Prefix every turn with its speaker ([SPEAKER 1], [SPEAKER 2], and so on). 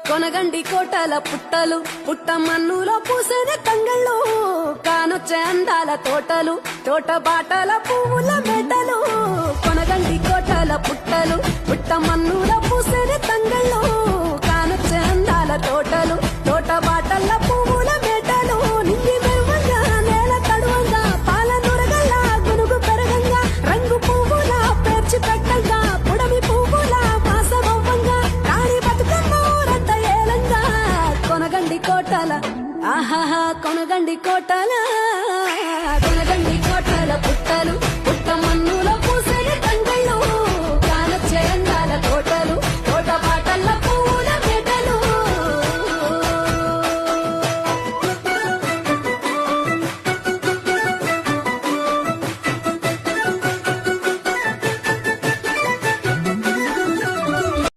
[SPEAKER 1] కొనగండి కోటల పుట్టలు పుట్ట మన్నులో పూసిన కంగళ్ళు కానొచ్చే అందాల తోటలు తోట బాటల పువ్వుల మెటలు కొనగండి కోటల పుట్టలు పుట్ట మన్నులో పూసిన కంగళ్ళు కానొచ్చే అందాల తోటలు తోట బాటల పువ్వుల మెటలు నింగి మెరువంగా నేల తడువంగా పాల నురగల్ల గునుగు పెరగంగా రంగు పువ్వుల పేర్చి పెట్టంగా పుడమి పువ్వుల వాసవంగా రాణి బతుకమ్మ ఊరంతా ఏలంగా కొనగండి కోటల ఆహాహా కొనగండి కోటల